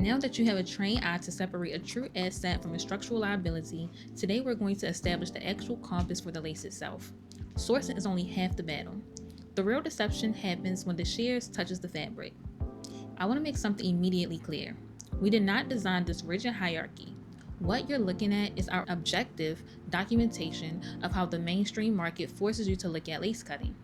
Now that you have a trained eye to separate a true asset from a structural liability, today we're going to establish the actual compass for the lace itself. Sourcing is only half the battle. The real deception happens when the shears touches the fabric. I want to make something immediately clear. We did not design this rigid hierarchy. What you're looking at is our objective documentation of how the mainstream market forces you to look at lace cutting.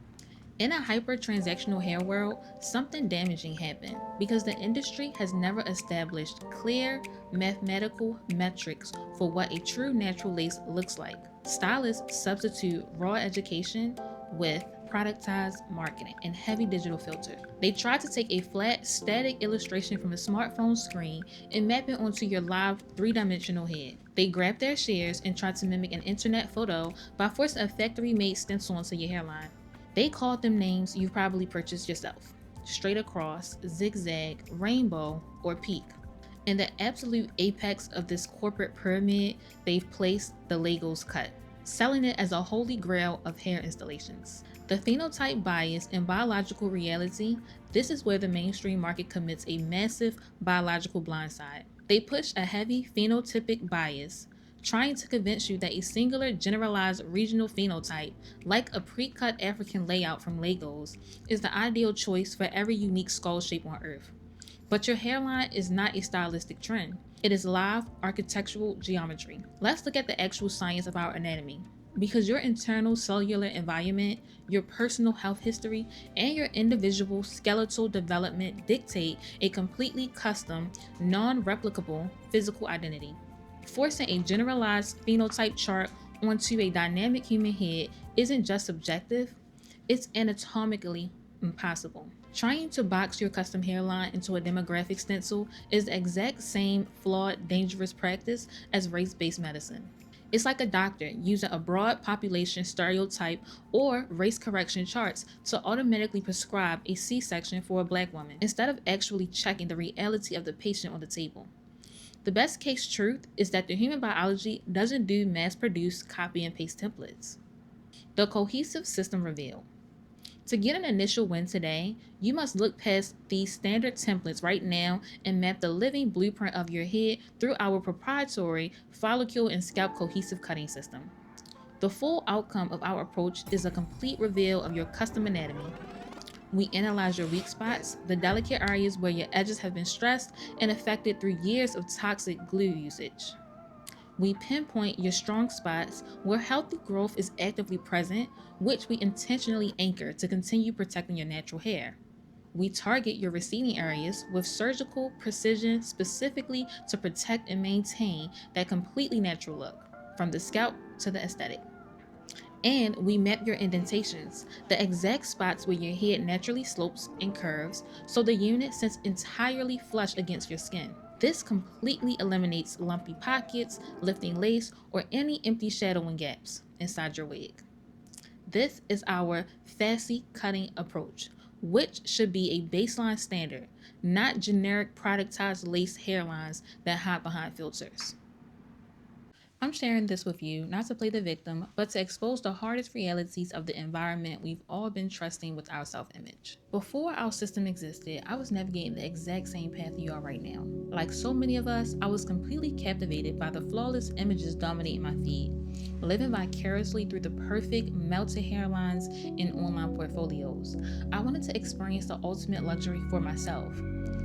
In a hyper-transactional hair world, something damaging happened because the industry has never established clear mathematical metrics for what a true natural lace looks like. Stylists substitute raw education with productized marketing and heavy digital filter. They try to take a flat, static illustration from a smartphone screen and map it onto your live three-dimensional head. They grab their shears and try to mimic an internet photo by forcing a factory-made stencil onto your hairline. They called them names you've probably purchased yourself: straight across, zigzag, rainbow, or peak. In the absolute apex of this corporate pyramid, they've placed the Legos cut, selling it as a holy grail of hair installations. The phenotype bias and biological reality, this is where the mainstream market commits a massive biological blindside. They push a heavy phenotypic bias, trying to convince you that a singular generalized regional phenotype, like a pre-cut African layout from Legos, is the ideal choice for every unique skull shape on Earth. But your hairline is not a stylistic trend. It is live architectural geometry. Let's look at the actual science of our anatomy. Because your internal cellular environment, your personal health history, and your individual skeletal development dictate a completely custom, non-replicable physical identity. Forcing a generalized phenotype chart onto a dynamic human head isn't just subjective, it's anatomically impossible. Trying to box your custom hairline into a demographic stencil is the exact same flawed, dangerous practice as race-based medicine. It's like a doctor using a broad population stereotype or race correction charts to automatically prescribe a C-section for a black woman, instead of actually checking the reality of the patient on the table. The best case truth is that the human biology doesn't do mass-produced copy and paste templates. The cohesive system revealed. To get an initial win today, you must look past these standard templates right now and map the living blueprint of your head through our proprietary follicle and scalp cohesive cutting system. The full outcome of our approach is a complete reveal of your custom anatomy. We analyze your weak spots, the delicate areas where your edges have been stressed and affected through years of toxic glue usage. We pinpoint your strong spots where healthy growth is actively present, which we intentionally anchor to continue protecting your natural hair. We target your receding areas with surgical precision specifically to protect and maintain that completely natural look, from the scalp to the aesthetic. And we map your indentations, the exact spots where your head naturally slopes and curves, so the unit sits entirely flush against your skin. This completely eliminates lumpy pockets, lifting lace, or any empty shadowing gaps inside your wig. This is our FASC cutting approach, which should be a baseline standard, not generic productized lace hairlines that hide behind filters. I'm sharing this with you not to play the victim, but to expose the hardest realities of the environment we've all been trusting with our self-image. Before our system existed, I was navigating the exact same path you are right now. Like so many of us, I was completely captivated by the flawless images dominating my feed, living vicariously through the perfect melted hairlines in online portfolios. I wanted to experience the ultimate luxury for myself.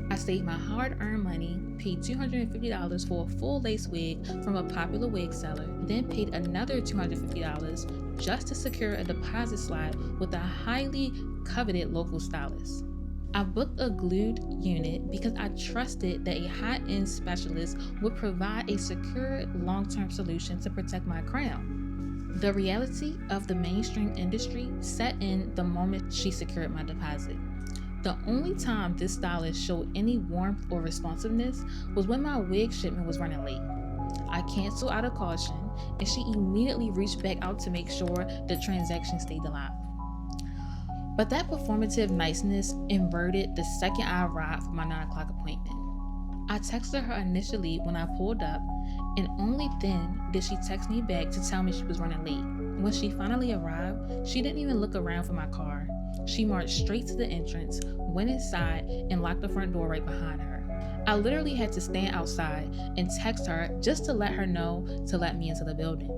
I saved my hard-earned money, paid $250 for a full lace wig from a popular wig seller, then paid another $250 just to secure a deposit slide with a highly coveted local stylist. I booked a glued unit because I trusted that a high-end specialist would provide a secure long-term solution to protect my crown. The reality of the mainstream industry set in the moment she secured my deposit. The only time this stylist showed any warmth or responsiveness was when my wig shipment was running late. I canceled out of caution, and she immediately reached back out to make sure the transaction stayed alive. But that performative niceness inverted the second I arrived for my 9 o'clock appointment. I texted her initially when I pulled up, and only then did she text me back to tell me she was running late. When she finally arrived, she didn't even look around for my car. She marched straight to the entrance, went inside, and locked the front door right behind her. I literally had to stand outside and text her just to let her know to let me into the building.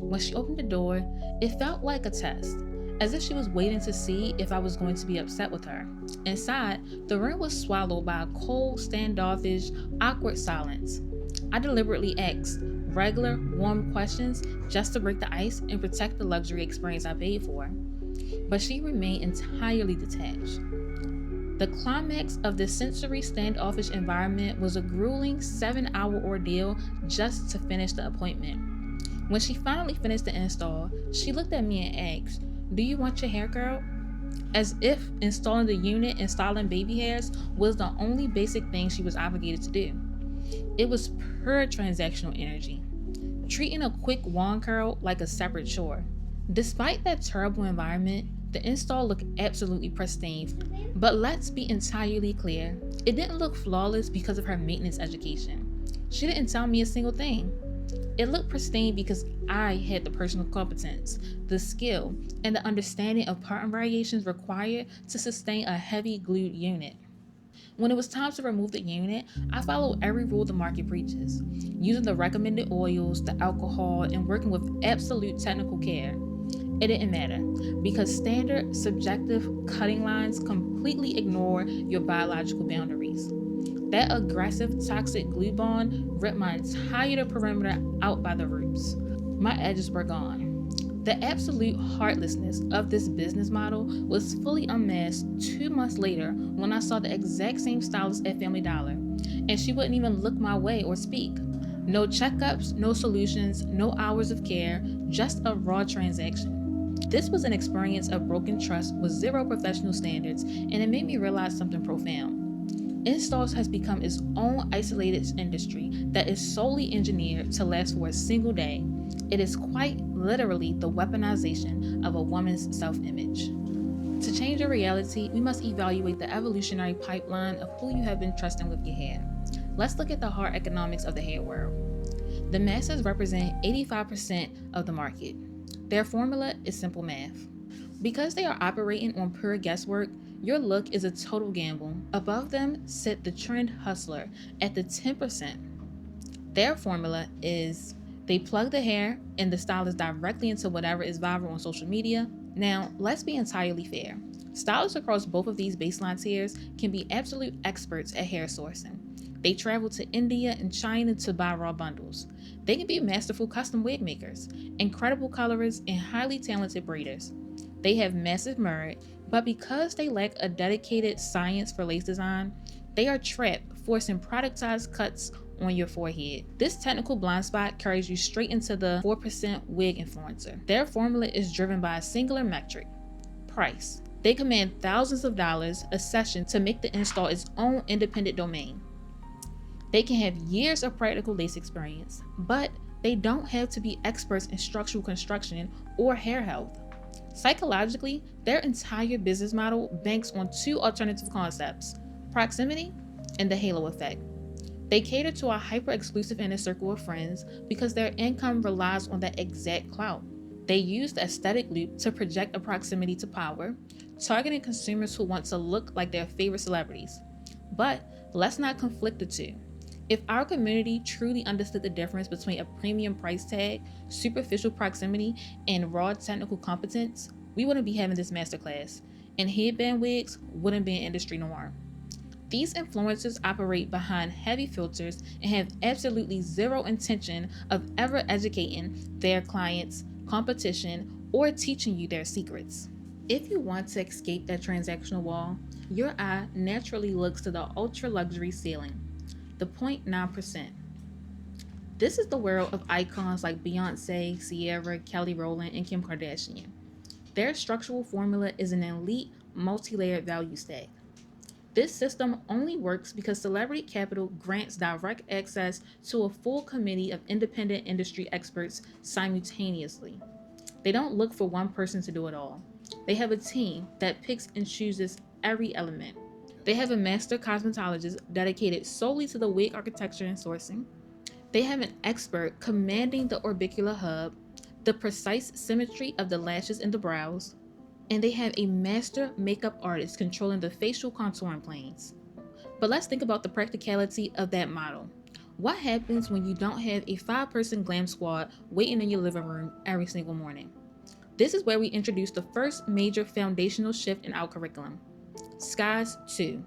When she opened the door, it felt like a test, as if she was waiting to see if I was going to be upset with her. Inside, the room was swallowed by a cold, standoffish, awkward silence. I deliberately asked regular, warm questions just to break the ice and protect the luxury experience I paid for. But she remained entirely detached. The climax of this sensory standoffish environment was a grueling 7-hour ordeal just to finish the appointment. When she finally finished the install, she looked at me and asked, "Do you want your hair curled?" As if installing the unit and styling baby hairs was the only basic thing she was obligated to do. It was pure transactional energy, treating a quick wand curl like a separate chore. Despite that terrible environment, the install looked absolutely pristine. But let's be entirely clear, it didn't look flawless because of her maintenance education. She didn't tell me a single thing. It looked pristine because I had the personal competence, the skill, and the understanding of pattern variations required to sustain a heavy glued unit. When it was time to remove the unit, I followed every rule the market preaches, using the recommended oils, the alcohol, and working with absolute technical care. It didn't matter because standard subjective cutting lines completely ignore your biological boundaries. That aggressive toxic glue bond ripped my entire perimeter out by the roots. My edges were gone. The absolute heartlessness of this business model was fully unmasked 2 months later when I saw the exact same stylist at Family Dollar, and she wouldn't even look my way or speak. No checkups, no solutions, no hours of care, just a raw transaction. This was an experience of broken trust with zero professional standards, and it made me realize something profound. Installs has become its own isolated industry that is solely engineered to last for a single day. It is quite literally the weaponization of a woman's self-image. To change your reality, we must evaluate the evolutionary pipeline of who you have been trusting with your hair. Let's look at the hard economics of the hair world. The masses represent 85% of the market. Their formula is simple math. Because they are operating on pure guesswork, your look is a total gamble. Above them sit the trend hustler at the 10%. Their formula is they plug the hair and the stylist directly into whatever is viral on social media. Now, let's be entirely fair. Stylists across both of these baseline tiers can be absolute experts at hair sourcing. They travel to India and China to buy raw bundles. They can be masterful custom wig makers, incredible colorists, and highly talented braiders. They have massive merit, but because they lack a dedicated science for lace design, they are trapped, forcing productized cuts on your forehead. This technical blind spot carries you straight into the 4% wig influencer. Their formula is driven by a singular metric: price. They command thousands of dollars a session to make the install its own independent domain. They can have years of practical lace experience, but they don't have to be experts in structural construction or hair health. Psychologically, their entire business model banks on 2 alternative concepts: proximity and the halo effect. They cater to a hyper-exclusive inner circle of friends because their income relies on that exact clout. They use the aesthetic loop to project a proximity to power, targeting consumers who want to look like their favorite celebrities. But let's not conflict the two. If our community truly understood the difference between a premium price tag, superficial proximity, and raw technical competence, we wouldn't be having this masterclass, and headband wigs wouldn't be an industry norm. These influencers operate behind heavy filters and have absolutely zero intention of ever educating their clients, competition, or teaching you their secrets. If you want to escape that transactional wall, your eye naturally looks to the ultra luxury ceiling, the 0.9%. This is the world of icons like Beyonce, Ciara, Kelly Rowland, and Kim Kardashian. Their structural formula is an elite, multi-layered value stack. This system only works because celebrity capital grants direct access to a full committee of independent industry experts simultaneously. They don't look for one person to do it all. They have a team that picks and chooses every element. They have a master cosmetologist dedicated solely to the wig architecture and sourcing. They have an expert commanding the orbicular hub, the precise symmetry of the lashes and the brows, and they have a master makeup artist controlling the facial contouring planes. But let's think about the practicality of that model. What happens when you don't have a 5-person glam squad waiting in your living room every single morning? This is where we introduce the first major foundational shift in our curriculum. SKIES 2.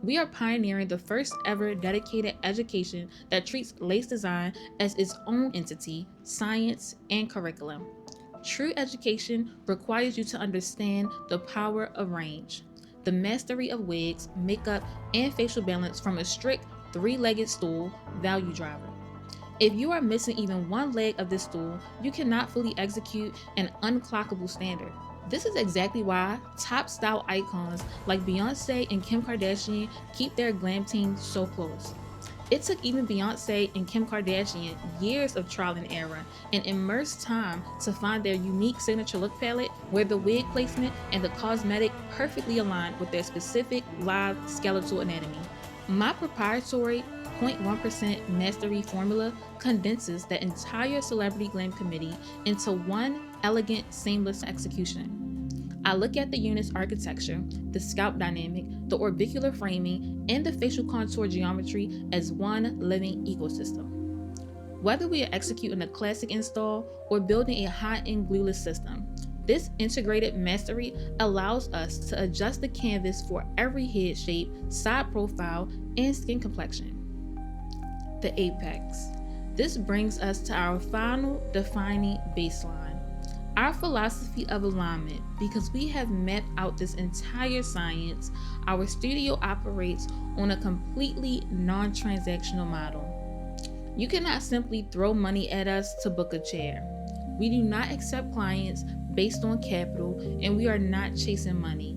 We are pioneering the first ever dedicated education that treats lace design as its own entity, science, and curriculum. True education requires you to understand the power of range, the mastery of wigs, makeup, and facial balance from a strict 3-legged stool value driver. If you are missing even one leg of this stool, you cannot fully execute an unclockable standard. This is exactly why top style icons like Beyonce and Kim Kardashian keep their glam team so close. It took even Beyonce and Kim Kardashian years of trial and error and immersed time to find their unique signature look palette where the wig placement and the cosmetic perfectly align with their specific live skeletal anatomy. My proprietary 0.1% mastery formula condenses the entire celebrity glam committee into one elegant, seamless execution. I look at the unit's architecture, the scalp dynamic, the orbicular framing, and the facial contour geometry as one living ecosystem. Whether we are executing a classic install or building a high-end glueless system, this integrated mastery allows us to adjust the canvas for every head shape, side profile, and skin complexion. The apex. This brings us to our final defining baseline. Our philosophy of alignment. Because we have mapped out this entire science, our studio operates on a completely non-transactional model. You cannot simply throw money at us to book a chair. We do not accept clients based on capital, and we are not chasing money.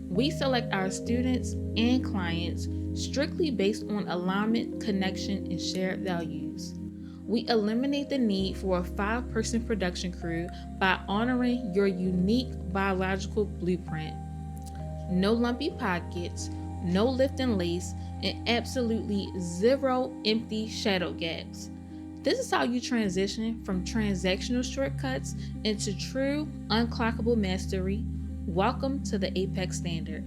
We select our students and clients strictly based on alignment, connection, and shared values. We eliminate the need for a 5-person production crew by honoring your unique biological blueprint. No lumpy pockets, no lift and lace, and absolutely zero empty shadow gaps. This is how you transition from transactional shortcuts into true unclockable mastery. Welcome to the Apex Standard.